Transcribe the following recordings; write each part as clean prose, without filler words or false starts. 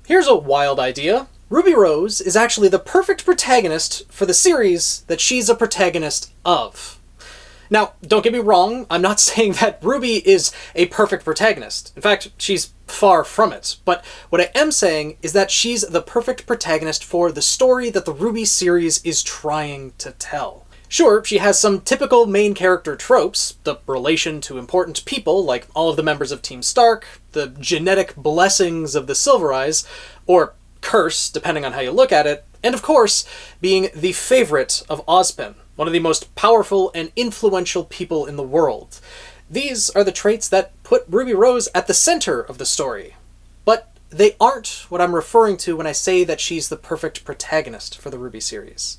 Here's a wild idea. Ruby Rose is actually the perfect protagonist for the series that she's a protagonist of. Now, don't get me wrong, I'm not saying that Ruby is a perfect protagonist. In fact, she's far from it. But what I am saying is that she's the perfect protagonist for the story that the RWBY series is trying to tell. Sure, she has some typical main character tropes, the relation to important people like all of the members of Team Stark, the genetic blessings of the Silver Eyes, or curse, depending on how you look at it, and of course, being the favorite of Ozpin, one of the most powerful and influential people in the world. These are the traits that put Ruby Rose at the center of the story. But they aren't what I'm referring to when I say that she's the perfect protagonist for the RWBY series.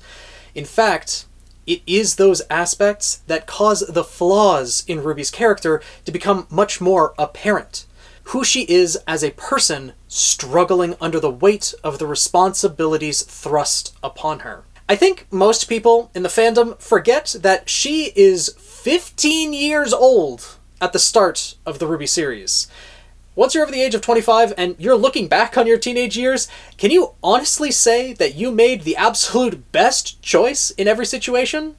In fact, it is those aspects that cause the flaws in Ruby's character to become much more apparent. Who she is as a person struggling under the weight of the responsibilities thrust upon her. I think most people in the fandom forget that she is 15 years old at the start of the RWBY series. Once you're over the age of 25 and you're looking back on your teenage years, can you honestly say that you made the absolute best choice in every situation?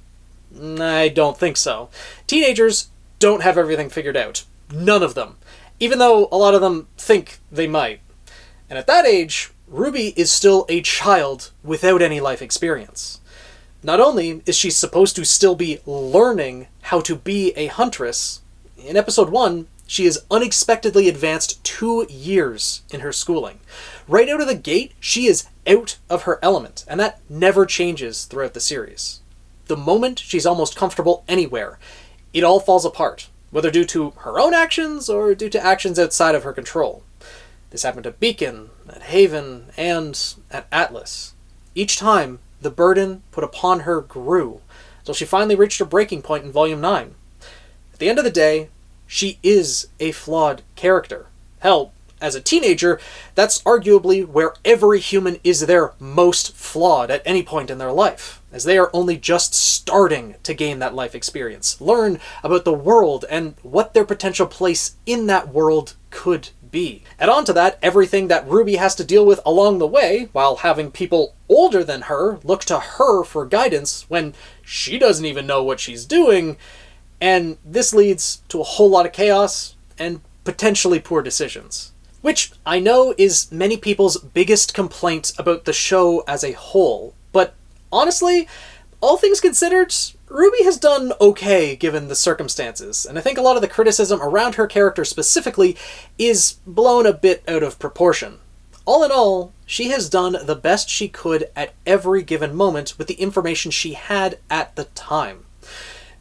I don't think so. Teenagers don't have everything figured out. None of them. Even though a lot of them think they might. And at that age, Ruby is still a child without any life experience. Not only is she supposed to still be learning how to be a huntress, in episode 1, she is unexpectedly advanced 2 years in her schooling. Right out of the gate, she is out of her element, and that never changes throughout the series. The moment she's almost comfortable anywhere, it all falls apart, whether due to her own actions or due to actions outside of her control. This happened at Beacon, at Haven, and at Atlas. Each time, the burden put upon her grew, until she finally reached her breaking point in Volume 9. At the end of the day, she is a flawed character. Hell, as a teenager, that's arguably where every human is their most flawed at any point in their life, as they are only just starting to gain that life experience, learn about the world and what their potential place in that world could be. Add on to that everything that Ruby has to deal with along the way, while having people older than her look to her for guidance when she doesn't even know what she's doing, and this leads to a whole lot of chaos and potentially poor decisions. Which I know is many people's biggest complaint about the show as a whole, but honestly, all things considered, Ruby has done okay given the circumstances, and I think a lot of the criticism around her character specifically is blown a bit out of proportion. All in all, she has done the best she could at every given moment with the information she had at the time.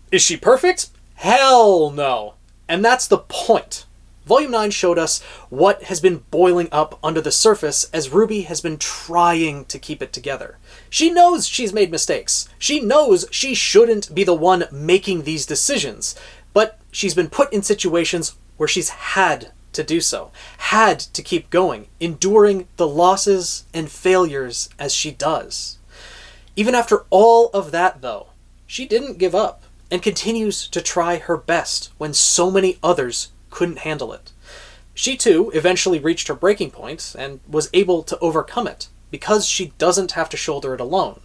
Is she perfect? Hell no! And that's the point. Volume 9 showed us what has been boiling up under the surface as Ruby has been trying to keep it together. She knows she's made mistakes. She knows she shouldn't be the one making these decisions. But she's been put in situations where she's had to do so. Had to keep going, enduring the losses and failures as she does. Even after all of that, though, she didn't give up and continues to try her best when so many others couldn't handle it. She too eventually reached her breaking point and was able to overcome it because she doesn't have to shoulder it alone.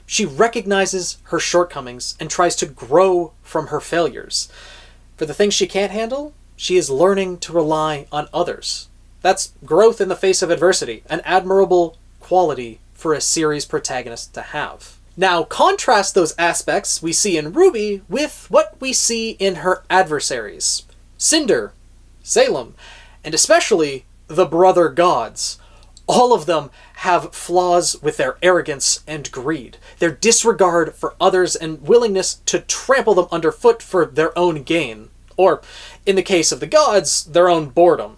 She recognizes her shortcomings and tries to grow from her failures. For the things she can't handle, she is learning to rely on others. That's growth in the face of adversity, an admirable quality for a series protagonist to have. Now, contrast those aspects we see in Ruby with what we see in her adversaries. Cinder, Salem, and especially the Brother Gods. All of them have flaws with their arrogance and greed, their disregard for others and willingness to trample them underfoot for their own gain, or, in the case of the gods, their own boredom.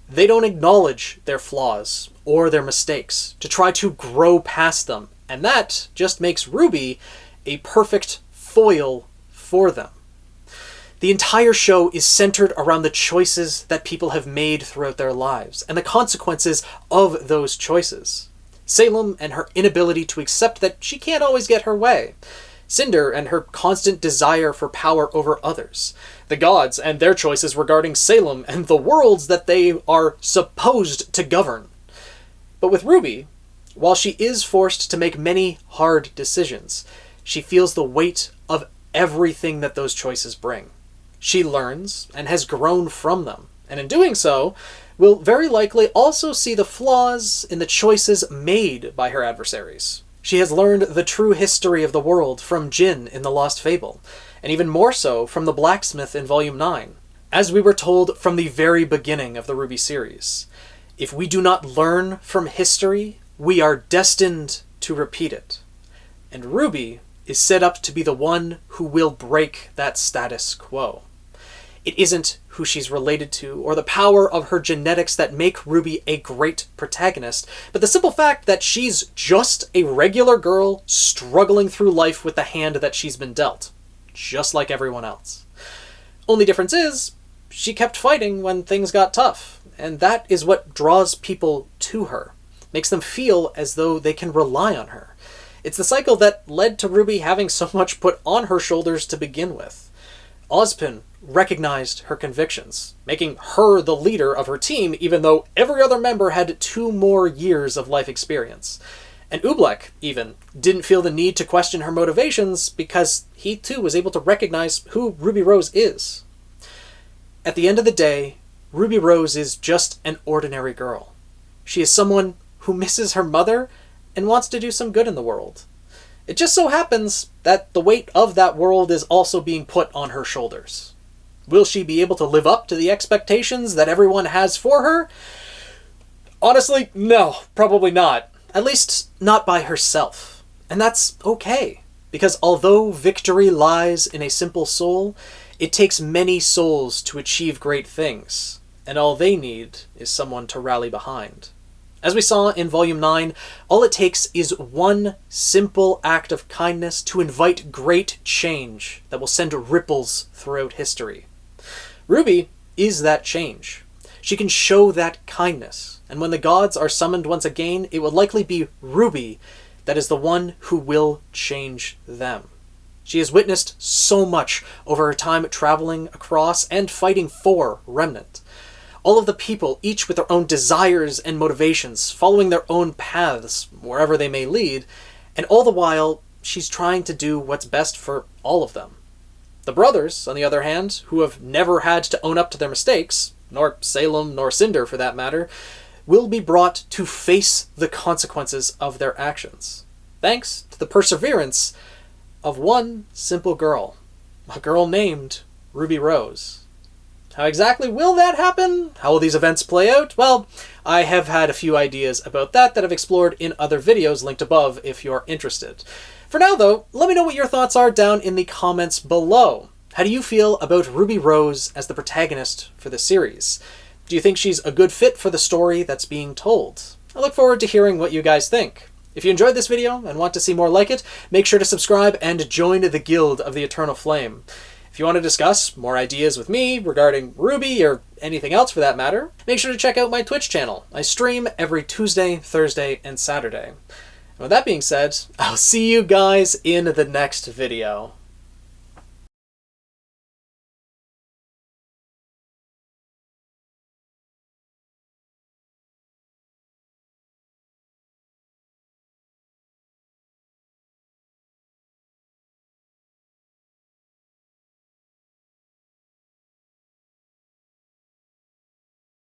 They don't acknowledge their flaws or their mistakes to try to grow past them, and that just makes Ruby a perfect foil for them. The entire show is centered around the choices that people have made throughout their lives, and the consequences of those choices. Salem and her inability to accept that she can't always get her way. Cinder and her constant desire for power over others. The gods and their choices regarding Salem and the worlds that they are supposed to govern. But with RWBY, while she is forced to make many hard decisions, she feels the weight of everything that those choices bring. She learns and has grown from them, and in doing so, will very likely also see the flaws in the choices made by her adversaries. She has learned the true history of the world from Jin in The Lost Fable, and even more so from the blacksmith in Volume 9. As we were told from the very beginning of the RWBY series, if we do not learn from history, we are destined to repeat it. And RWBY is set up to be the one who will break that status quo. It isn't who she's related to or the power of her genetics that make RWBY a great protagonist, but the simple fact that she's just a regular girl struggling through life with the hand that she's been dealt, just like everyone else. Only difference is, she kept fighting when things got tough, and that is what draws people to her, makes them feel as though they can rely on her. It's the cycle that led to RWBY having so much put on her shoulders to begin with. Ozpin recognized her convictions, making her the leader of her team even though every other member had 2 more years of life experience. And Oobleck, even, didn't feel the need to question her motivations because he too was able to recognize who Ruby Rose is. At the end of the day, Ruby Rose is just an ordinary girl. She is someone who misses her mother and wants to do some good in the world. It just so happens that the weight of that world is also being put on her shoulders. Will she be able to live up to the expectations that everyone has for her? Honestly, no, probably not. At least not by herself. And that's okay, because although victory lies in a simple soul, it takes many souls to achieve great things, and all they need is someone to rally behind. As we saw in Volume 9, all it takes is one simple act of kindness to invite great change that will send ripples throughout history. RWBY is that change. She can show that kindness, and when the gods are summoned once again, it will likely be RWBY that is the one who will change them. She has witnessed so much over her time traveling across and fighting for Remnant. All of the people, each with their own desires and motivations, following their own paths, wherever they may lead, and all the while, she's trying to do what's best for all of them. The brothers, on the other hand, who have never had to own up to their mistakes, nor Salem nor Cinder for that matter, will be brought to face the consequences of their actions, thanks to the perseverance of one simple girl, a girl named Ruby Rose. How exactly will that happen? How will these events play out? Well, I have had a few ideas about that I've explored in other videos linked above if you're interested. For now though, let me know what your thoughts are down in the comments below. How do you feel about Ruby Rose as the protagonist for the series? Do you think she's a good fit for the story that's being told? I look forward to hearing what you guys think. If you enjoyed this video and want to see more like it, make sure to subscribe and join the Guild of the Eternal Flame. If you want to discuss more ideas with me regarding RWBY or anything else for that matter, make sure to check out my Twitch channel. I stream every Tuesday, Thursday, and Saturday. And with that being said, I'll see you guys in the next video.